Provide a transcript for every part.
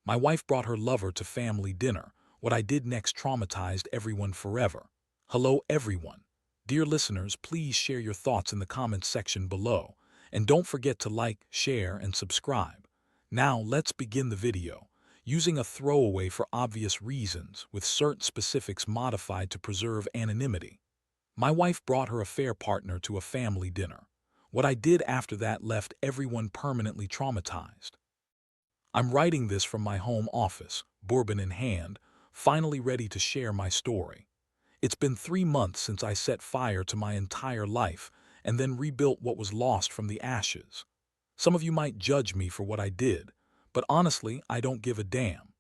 My wife brought her lover to family dinner. What I did next traumatized everyone forever. Hello, everyone. Dear listeners, please share your thoughts in the comments section below. And don't forget to like, share, and subscribe. Now, let's begin the video. Using a throwaway for obvious reasons, with certain specifics modified to preserve anonymity. My wife brought her affair partner to a family dinner. What I did after that left everyone permanently traumatized. I'm writing this from my home office, bourbon in hand, finally ready to share my story. It's been 3 months since I set fire to my entire life and then rebuilt what was lost from the ashes. Some of you might judge me for what I did, but honestly, I don't give a damn.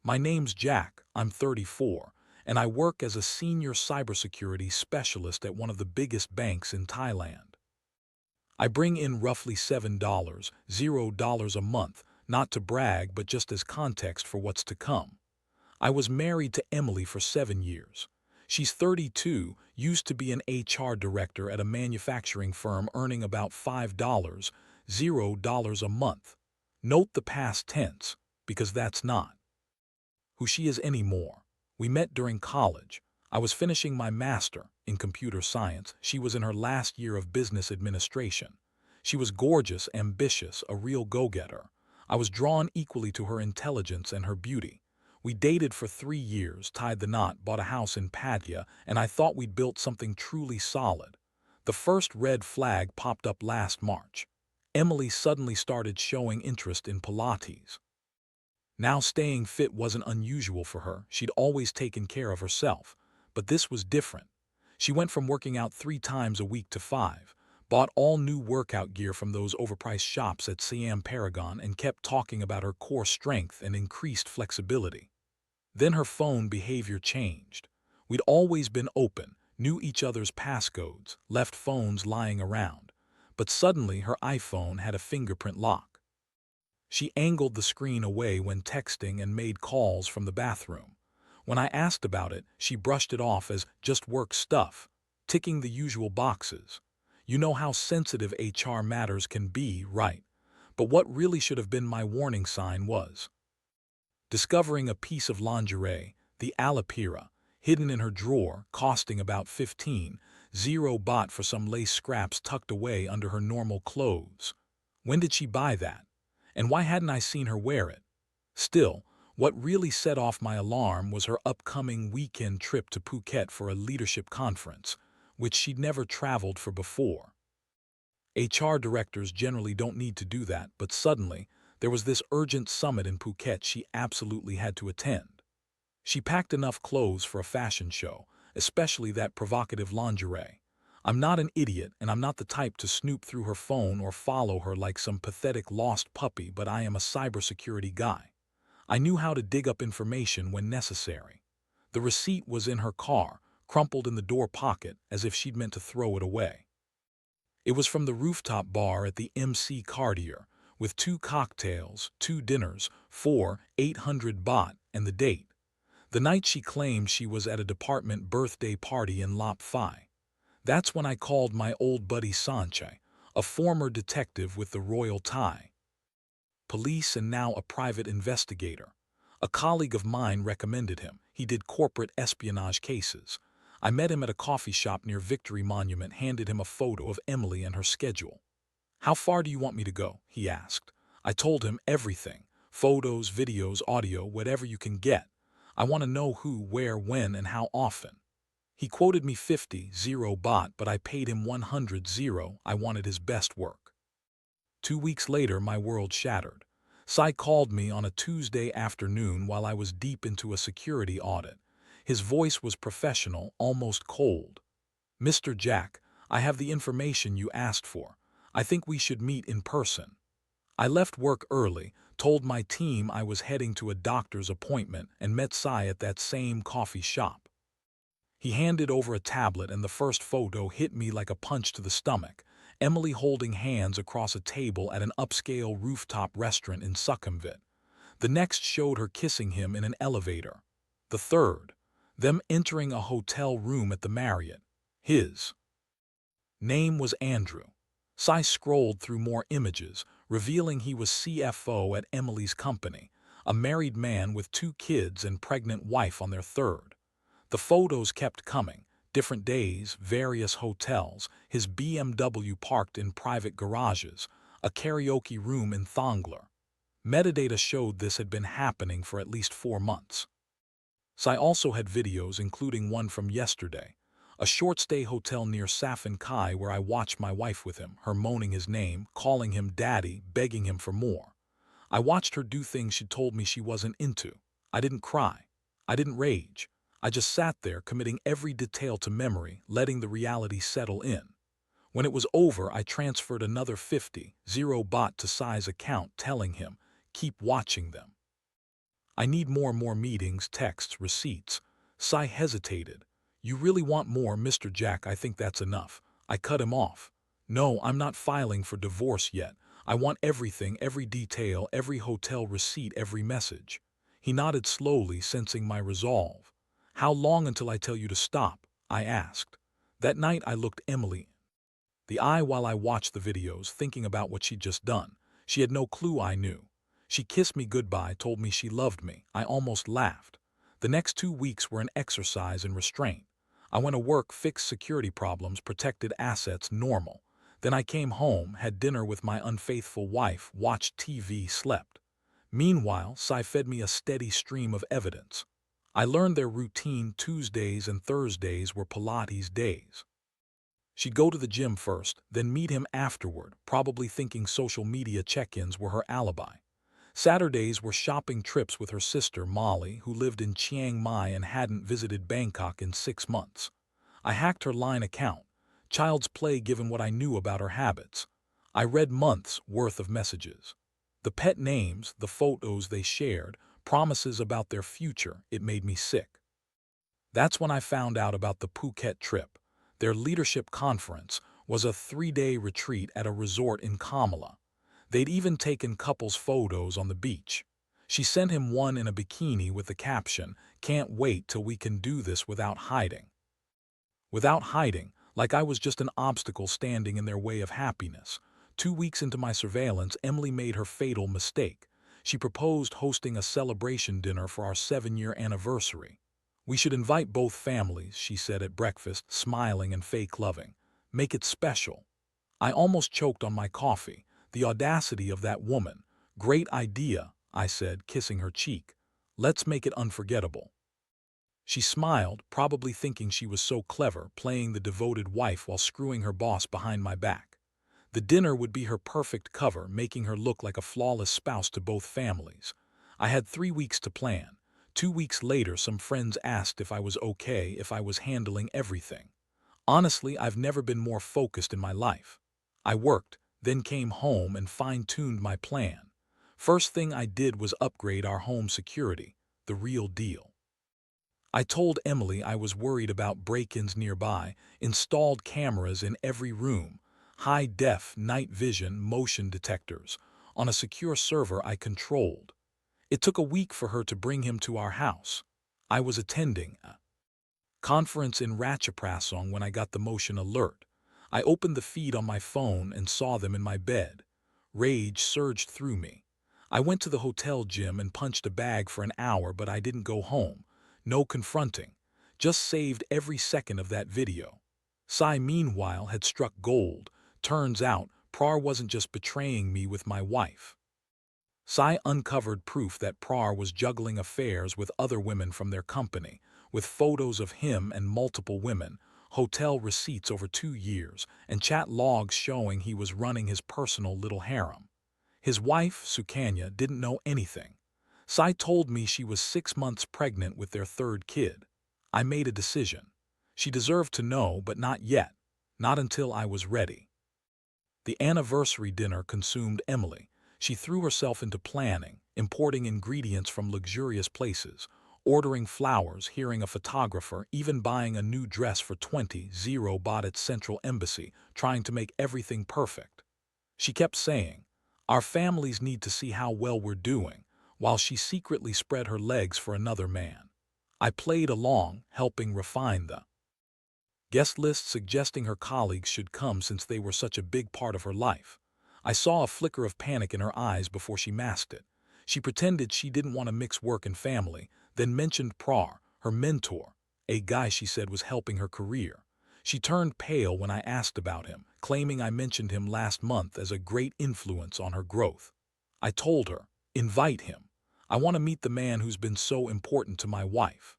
My name's Jack, I'm 34, and I work as a senior cybersecurity specialist at one of the biggest banks in Thailand. I bring in roughly $7, $0 a month, not to brag but just as context for what's to come. I was married to Emily for 7 years. She's 32, used to be an HR director at a manufacturing firm earning about $5, $0 a month. Note the past tense, because that's not who she is anymore. We met during college. I was finishing my master in computer science. She was in her last year of business administration. She was gorgeous, ambitious, a real go-getter. I was drawn equally to her intelligence and her beauty. We dated for 3 years, tied the knot, bought a house in Pattaya, and I thought we'd built something truly solid. The first red flag popped up last March. Emily suddenly started showing interest in Pilates. Now staying fit wasn't unusual for her. She'd always taken care of herself. But this was different. She went from working out 3 times a week to 5, bought all new workout gear from those overpriced shops at Siam Paragon, and kept talking about her core strength and increased flexibility. Then her phone behavior changed. We'd always been open, knew each other's passcodes, left phones lying around. But suddenly her iPhone had a fingerprint lock. She angled the screen away when texting and made calls from the bathroom. When I asked about it, she brushed it off as just work stuff, ticking the usual boxes. You know how sensitive HR matters can be, right? But what really should have been my warning sign was discovering a piece of lingerie, the Alapira, hidden in her drawer, costing about 15, bought for some lace scraps tucked away under her normal clothes. When did she buy that? And why hadn't I seen her wear it? Still, what really set off my alarm was her upcoming weekend trip to Phuket for a leadership conference, which she'd never traveled for before. HR directors generally don't need to do that, but suddenly, there was this urgent summit in Phuket she absolutely had to attend. She packed enough clothes for a fashion show, especially that provocative lingerie. I'm not an idiot, and I'm not the type to snoop through her phone or follow her like some pathetic lost puppy, but I am a cybersecurity guy. I knew how to dig up information when necessary. The receipt was in her car, crumpled in the door pocket as if she'd meant to throw it away. It was from the rooftop bar at the MC Cartier, with 2 cocktails, 2 dinners, 800 baht, and the date. The night she claimed she was at a department birthday party in Lop Phai. That's when I called my old buddy Sanche, a former detective with the Royal Thai Police and now a private investigator. A colleague of mine recommended him. He did corporate espionage cases. I met him at a coffee shop near Victory Monument, handed him a photo of Emily and her schedule. "How far do you want me to go?" he asked. I told him everything. Photos, videos, audio, whatever you can get. I want to know who, where, when, and how often. He quoted me 50 baht, but I paid him 100. I wanted his best work. 2 weeks later, my world shattered. Sai called me on a Tuesday afternoon while I was deep into a security audit. His voice was professional, almost cold. "Mr. Jack, I have the information you asked for. I think we should meet in person." I left work early, told my team I was heading to a doctor's appointment, and met Sai at that same coffee shop. He handed over a tablet, and the first photo hit me like a punch to the stomach. Emily holding hands across a table at an upscale rooftop restaurant in Sukhumvit. The next showed her kissing him in an elevator. The third, them entering a hotel room at the Marriott. His name was Andrew. Sai scrolled through more images, revealing he was CFO at Emily's company. A married man with 2 kids and pregnant wife on their third. The photos kept coming. Different days, various hotels, his BMW parked in private garages, a karaoke room in Thongler. Metadata showed this had been happening for at least 4 months. Sai also had videos, including one from yesterday, a short-stay hotel near Safin Kai where I watched my wife with him, her moaning his name, calling him daddy, begging him for more. I watched her do things she told me she wasn't into. I didn't cry. I didn't rage. I just sat there, committing every detail to memory, letting the reality settle in. When it was over, I transferred another 50 baht to Sai's account, telling him, keep watching them. I need more meetings, texts, receipts. Sai hesitated. You really want more, Mr. Jack? I think that's enough. I cut him off. No, I'm not filing for divorce yet. I want everything, every detail, every hotel receipt, every message. He nodded slowly, sensing my resolve. How long until I tell you to stop? I asked. That night I looked Emily the eye while I watched the videos, thinking about what she'd just done. She had no clue I knew. She kissed me goodbye, told me she loved me. I almost laughed. The next 2 weeks were an exercise in restraint. I went to work, fixed security problems, protected assets, normal. Then I came home, had dinner with my unfaithful wife, watched TV, slept. Meanwhile, Sai fed me a steady stream of evidence. I learned their routine. Tuesdays and Thursdays were Pilates days. She'd go to the gym first, then meet him afterward, probably thinking social media check-ins were her alibi. Saturdays were shopping trips with her sister Molly, who lived in Chiang Mai and hadn't visited Bangkok in 6 months. I hacked her Line account. Child's play given what I knew about her habits. I read months' worth of messages. The pet names, the photos they shared, promises about their future, it made me sick. That's when I found out about the Phuket trip. Their leadership conference was a 3-day retreat at a resort in Kamala. They'd even taken couples photos on the beach. She sent him one in a bikini with the caption, "Can't wait till we can do this without hiding." Without hiding, like I was just an obstacle standing in their way of happiness. 2 weeks into my surveillance, Emily made her fatal mistake. She proposed hosting a celebration dinner for our 7-year anniversary. We should invite both families, she said at breakfast, smiling and fake loving. Make it special. I almost choked on my coffee. The audacity of that woman. Great idea, I said, kissing her cheek. Let's make it unforgettable. She smiled, probably thinking she was so clever, playing the devoted wife while screwing her boss behind my back. The dinner would be her perfect cover, making her look like a flawless spouse to both families. I had 3 weeks to plan. 2 weeks later, some friends asked if I was okay, if I was handling everything. Honestly, I've never been more focused in my life. I worked, then came home and fine-tuned my plan. First thing I did was upgrade our home security, the real deal. I told Emily I was worried about break-ins nearby, installed cameras in every room, high-def, night vision, motion detectors, on a secure server I controlled. It took a week for her to bring him to our house. I was attending a conference in Ratchaprasong when I got the motion alert. I opened the feed on my phone and saw them in my bed. Rage surged through me. I went to the hotel gym and punched a bag for an hour, but I didn't go home. No confronting. Just saved every second of that video. Sai, meanwhile, had struck gold. Turns out, Prar wasn't just betraying me with my wife. Sai uncovered proof that Prar was juggling affairs with other women from their company, with photos of him and multiple women, hotel receipts over 2 years, and chat logs showing he was running his personal little harem. His wife, Sukanya, didn't know anything. Sai told me she was 6 months pregnant with their third kid. I made a decision. She deserved to know, but not yet. Not until I was ready. The anniversary dinner consumed Emily. She threw herself into planning, importing ingredients from luxurious places, ordering flowers, hiring a photographer, even buying a new dress for 20 baht at Central Embassy, trying to make everything perfect. She kept saying, "Our families need to see how well we're doing," while she secretly spread her legs for another man. I played along, helping refine the guest list, suggesting her colleagues should come since they were such a big part of her life. I saw a flicker of panic in her eyes before she masked it. She pretended she didn't want to mix work and family, then mentioned Prar, her mentor, a guy she said was helping her career. She turned pale when I asked about him, claiming I mentioned him last month as a great influence on her growth. I told her, invite him. I want to meet the man who's been so important to my wife.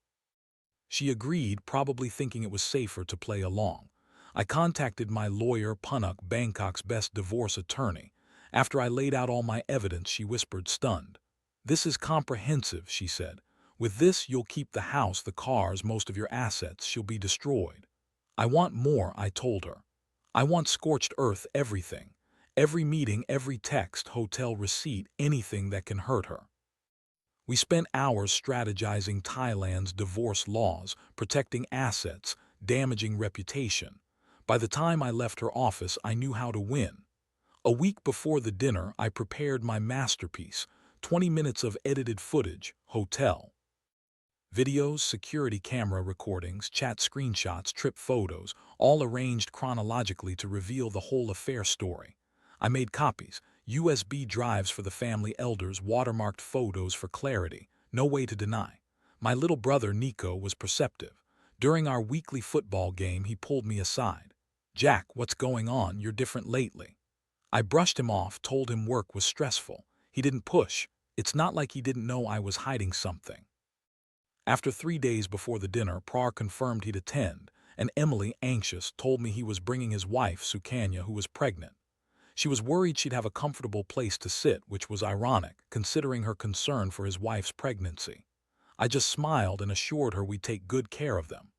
She agreed, probably thinking it was safer to play along. I contacted my lawyer, Punuk, Bangkok's best divorce attorney. After I laid out all my evidence, she whispered, stunned. This is comprehensive, she said. With this, you'll keep the house, the cars, most of your assets. She'll be destroyed. I want more, I told her. I want scorched earth, everything. Every meeting, every text, hotel receipt, anything that can hurt her. We spent hours strategizing Thailand's divorce laws, protecting assets, damaging reputation. By the time I left her office, I knew how to win. A week before the dinner, I prepared my masterpiece, 20 minutes of edited footage, hotel. Videos, security camera recordings, chat screenshots, trip photos, all arranged chronologically to reveal the whole affair story. I made copies, USB drives for the family elders, watermarked photos for clarity, no way to deny. My little brother Nico was perceptive. During our weekly football game, he pulled me aside. Jack, what's going on? You're different lately. I brushed him off, told him work was stressful. He didn't push. It's not like he didn't know I was hiding something. After 3 days before the dinner, Prar confirmed he'd attend, and Emily, anxious, told me he was bringing his wife, Sukanya, who was pregnant. She was worried she'd have a comfortable place to sit, which was ironic, considering her concern for his wife's pregnancy. I just smiled and assured her we'd take good care of them.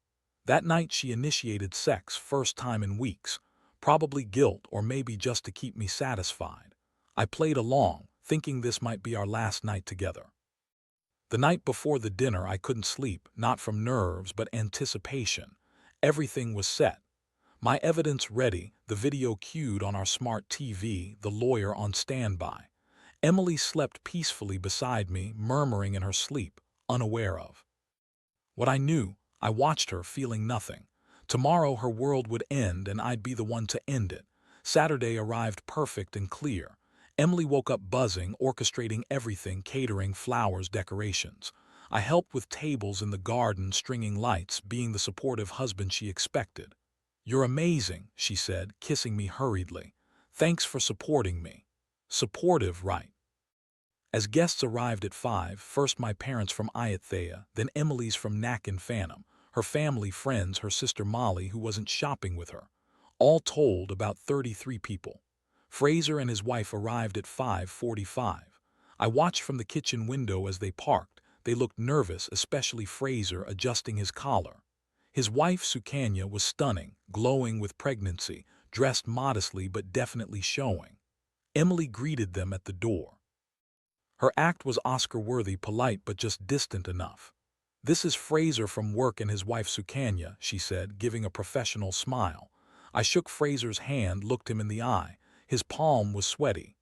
That night she initiated sex, first time in weeks, probably guilt or maybe just to keep me satisfied. I played along, thinking this might be our last night together. The night before the dinner I couldn't sleep, not from nerves but anticipation. Everything was set. My evidence ready, the video queued on our smart TV, the lawyer on standby. Emily slept peacefully beside me, murmuring in her sleep, unaware of what I knew. I watched her, feeling nothing. Tomorrow her world would end and I'd be the one to end it. Saturday arrived perfect and clear. Emily woke up buzzing, orchestrating everything, catering, flowers, decorations. I helped with tables in the garden, stringing lights, being the supportive husband she expected. You're amazing, she said, kissing me hurriedly. Thanks for supporting me. Supportive, right? As guests arrived at 5, first my parents from Ayutthaya, then Emily's from Nakhon Phanom, her family, friends, her sister Molly, who wasn't shopping with her. All told, about 33 people. Fraser and his wife arrived at 5:45. I watched from the kitchen window as they parked. They looked nervous, especially Fraser, adjusting his collar. His wife, Sukanya, was stunning, glowing with pregnancy, dressed modestly but definitely showing. Emily greeted them at the door. Her act was Oscar-worthy, polite but just distant enough. This is Fraser from work and his wife Sukanya, she said, giving a professional smile. I shook Fraser's hand, looked him in the eye. His palm was sweaty.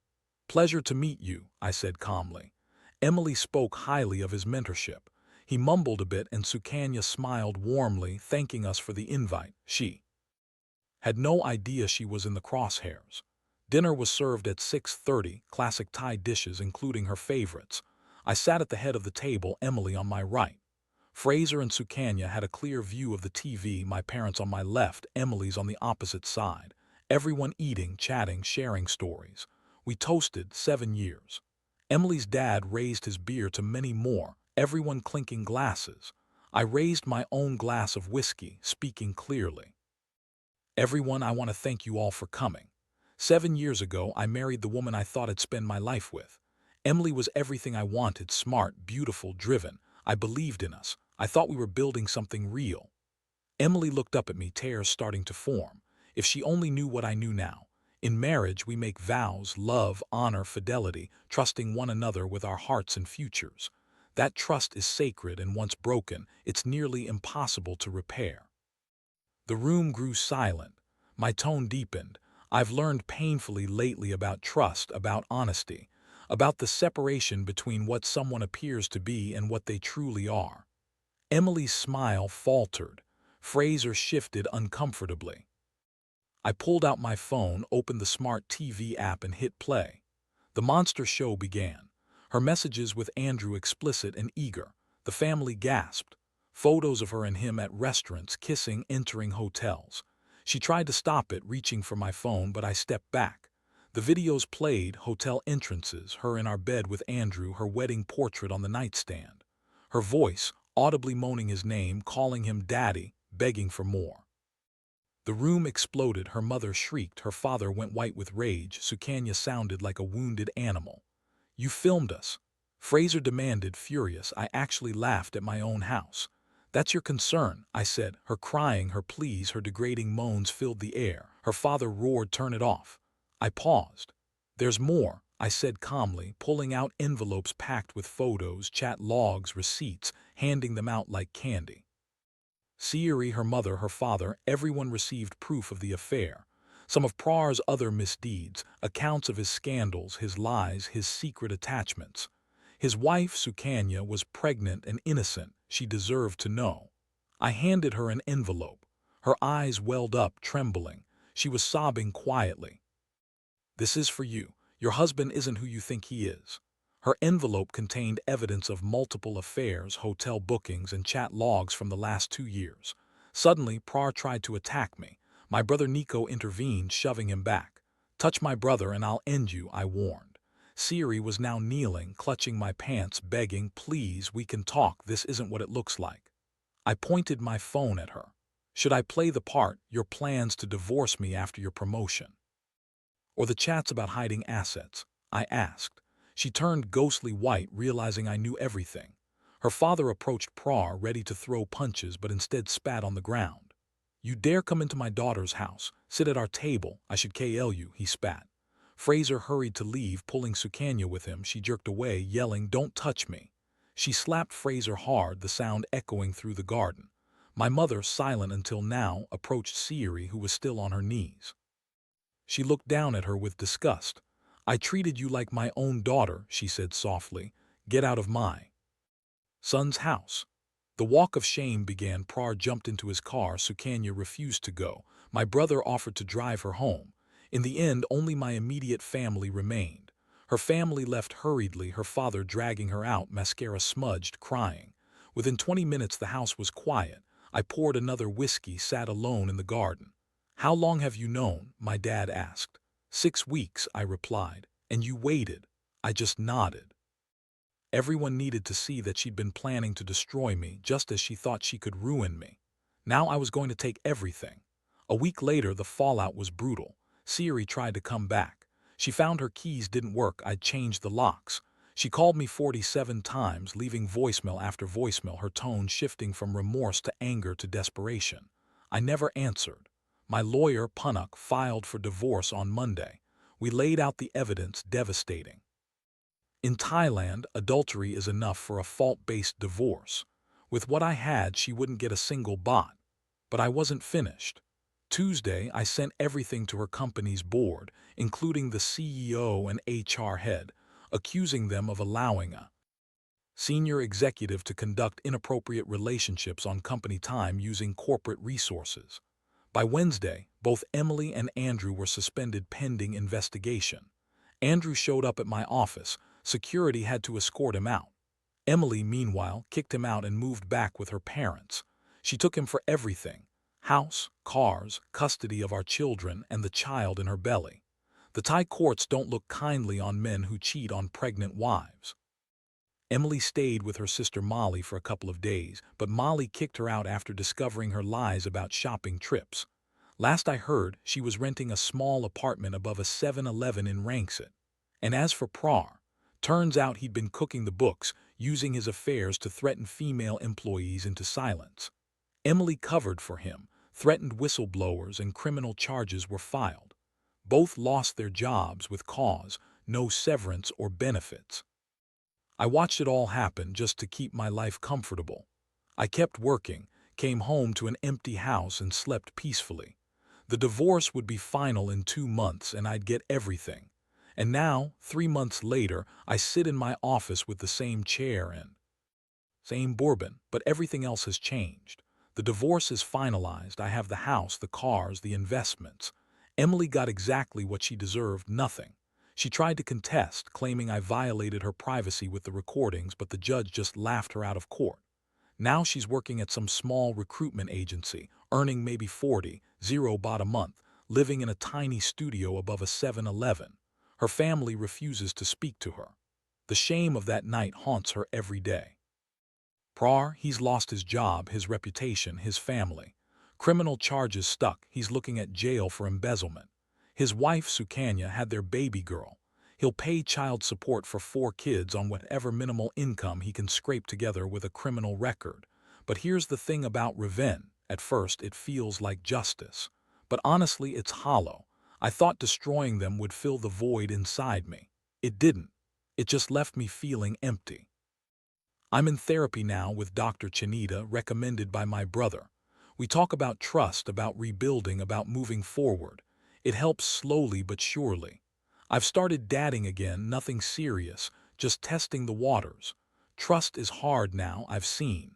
Pleasure to meet you, I said calmly. Emily spoke highly of his mentorship. He mumbled a bit and Sukanya smiled warmly, thanking us for the invite. She had no idea she was in the crosshairs. Dinner was served at 6:30, classic Thai dishes including her favorites. I sat at the head of the table, Emily on my right. Fraser and Sukanya had a clear view of the TV, my parents on my left, Emily's on the opposite side. Everyone eating, chatting, sharing stories. We toasted 7 years. Emily's dad raised his beer to many more, everyone clinking glasses. I raised my own glass of whiskey, speaking clearly. Everyone, I want to thank you all for coming. 7 years ago, I married the woman I thought I'd spend my life with. Emily was everything I wanted, smart, beautiful, driven. I believed in us. I thought we were building something real. Emily looked up at me, tears starting to form. If she only knew what I knew now. In marriage, we make vows, love, honor, fidelity, trusting one another with our hearts and futures. That trust is sacred, and once broken, it's nearly impossible to repair. The room grew silent. My tone deepened. I've learned painfully lately about trust, about honesty, about the separation between what someone appears to be and what they truly are. Emily's smile faltered. Fraser shifted uncomfortably. I pulled out my phone, opened the smart TV app and hit play. The monster show began. Her messages with Andrew explicit and eager. The family gasped. Photos of her and him at restaurants, kissing, entering hotels. She tried to stop it, reaching for my phone, but I stepped back. The videos played, hotel entrances, her in our bed with Andrew, her wedding portrait on the nightstand. Her voice, audibly moaning his name, calling him daddy, begging for more. The room exploded, her mother shrieked, her father went white with rage, Sukanya sounded like a wounded animal. You filmed us. Fraser demanded, furious. I actually laughed at my own house. That's your concern, I said. Her crying, her pleas, her degrading moans filled the air. Her father roared, turn it off. I paused. There's more, I said calmly, pulling out envelopes packed with photos, chat logs, receipts, handing them out like candy. Siri, her mother, her father, everyone received proof of the affair. Some of Prar's other misdeeds, accounts of his scandals, his lies, his secret attachments. His wife, Sukanya, was pregnant and innocent. She deserved to know. I handed her an envelope. Her eyes welled up, trembling. She was sobbing quietly. This is for you. Your husband isn't who you think he is. Her envelope contained evidence of multiple affairs, hotel bookings, and chat logs from the last 2 years. Suddenly, Prar tried to attack me. My brother Nico intervened, shoving him back. Touch my brother and I'll end you, I warned. Siri was now kneeling, clutching my pants, begging, please, we can talk, this isn't what it looks like. I pointed my phone at her. Should I play the part, your plans to divorce me after your promotion? Or the chats about hiding assets? I asked. She turned ghostly white, realizing I knew everything. Her father approached Prar, ready to throw punches, but instead spat on the ground. You dare come into my daughter's house, sit at our table, I should KL you, he spat. Fraser hurried to leave, pulling Sukanya with him. She jerked away, yelling, don't touch me. She slapped Fraser hard, the sound echoing through the garden. My mother, silent until now, approached Siri, who was still on her knees. She looked down at her with disgust. I treated you like my own daughter, she said softly. Get out of my son's house. The walk of shame began. Prar jumped into his car. Sukanya refused to go. My brother offered to drive her home. In the end, only my immediate family remained. Her family left hurriedly, her father dragging her out, mascara smudged, crying. Within 20 minutes the house was quiet. I poured another whiskey, sat alone in the garden. How long have you known? My dad asked. 6 weeks, I replied. And you waited? I just nodded. Everyone needed to see that she'd been planning to destroy me, just as she thought she could ruin me. Now I was going to take everything. A week later, the fallout was brutal. Siri tried to come back. She found her keys didn't work. I'd changed the locks. She called me 47 times, leaving voicemail after voicemail, her tone shifting from remorse to anger to desperation. I never answered. My lawyer, Punnock, filed for divorce on Monday. We laid out the evidence, devastating. In Thailand, adultery is enough for a fault-based divorce. With what I had, she wouldn't get a single baht. But I wasn't finished. Tuesday, I sent everything to her company's board, including the CEO and HR head, accusing them of allowing a senior executive to conduct inappropriate relationships on company time using corporate resources. By Wednesday, both Emily and Andrew were suspended pending investigation. Andrew showed up at my office. Security had to escort him out. Emily, meanwhile, kicked him out and moved back with her parents. She took him for everything: house, cars, custody of our children, and the child in her belly. The Thai courts don't look kindly on men who cheat on pregnant wives. Emily stayed with her sister Molly for a couple of days, but Molly kicked her out after discovering her lies about shopping trips. Last I heard, she was renting a small apartment above a 7-Eleven in Rangsit. And as for Prar, turns out he'd been cooking the books, using his affairs to threaten female employees into silence. Emily covered for him, threatened whistleblowers, and criminal charges were filed. Both lost their jobs with cause, no severance or benefits. I watched it all happen just to keep my life comfortable. I kept working, came home to an empty house, and slept peacefully. The divorce would be final in 2 months and I'd get everything. And now, 3 months later, I sit in my office with the same chair and same bourbon, but everything else has changed. The divorce is finalized. I have the house, the cars, the investments. Emily got exactly what she deserved, nothing. She tried to contest, claiming I violated her privacy with the recordings, but the judge just laughed her out of court. Now she's working at some small recruitment agency, earning maybe 40 baht a month, living in a tiny studio above a 7-Eleven. Her family refuses to speak to her. The shame of that night haunts her every day. He's lost his job, his reputation, his family. Criminal charges stuck, he's looking at jail for embezzlement. His wife, Sukanya, had their baby girl. He'll pay child support for 4 kids on whatever minimal income he can scrape together with a criminal record. But here's the thing about revenge. At first, it feels like justice. But honestly, it's hollow. I thought destroying them would fill the void inside me. It didn't. It just left me feeling empty. I'm in therapy now with Dr. Chinita, recommended by my brother. We talk about trust, about rebuilding, about moving forward. It helps slowly but surely. I've started dating again, nothing serious, just testing the waters. Trust is hard now, I've seen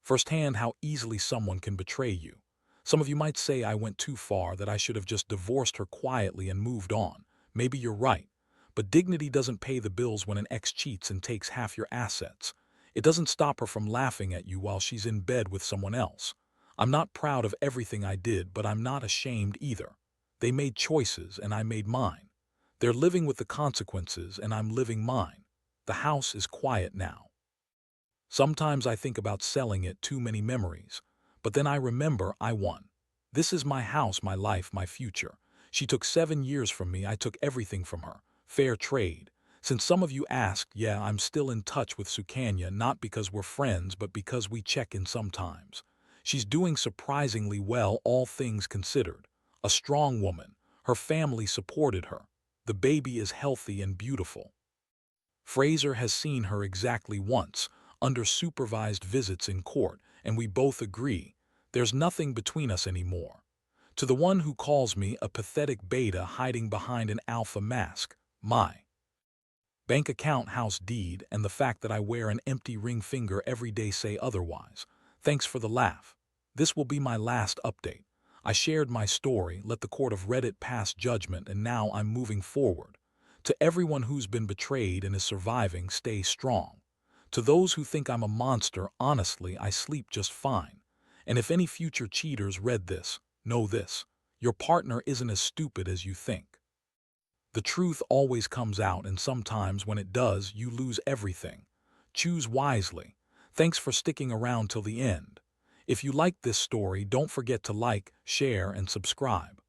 firsthand how easily someone can betray you. Some of you might say I went too far, that I should have just divorced her quietly and moved on. Maybe you're right. But dignity doesn't pay the bills when an ex cheats and takes half your assets. It doesn't stop her from laughing at you while she's in bed with someone else. I'm not proud of everything I did, but I'm not ashamed either. They made choices and I made mine. They're living with the consequences and I'm living mine. The house is quiet now. Sometimes I think about selling it, too many memories. But then I remember I won. This is my house, my life, my future. She took 7 years from me, I took everything from her. Fair trade. Since some of you asked, yeah, I'm still in touch with Sukanya, not because we're friends, but because we check in sometimes. She's doing surprisingly well, all things considered. A strong woman. Her family supported her. The baby is healthy and beautiful. Fraser has seen her exactly once, under supervised visits in court, and we both agree, there's nothing between us anymore. To the one who calls me a pathetic beta hiding behind an alpha mask, my bank account, house deed, and the fact that I wear an empty ring finger every day say otherwise. Thanks for the laugh. This will be my last update. I shared my story, let the court of Reddit pass judgment, and now I'm moving forward. To everyone who's been betrayed and is surviving, stay strong. To those who think I'm a monster, honestly, I sleep just fine. And if any future cheaters read this, know this: your partner isn't as stupid as you think. The truth always comes out, and sometimes when it does, you lose everything. Choose wisely. Thanks for sticking around till the end. If you liked this story, don't forget to like, share, and subscribe.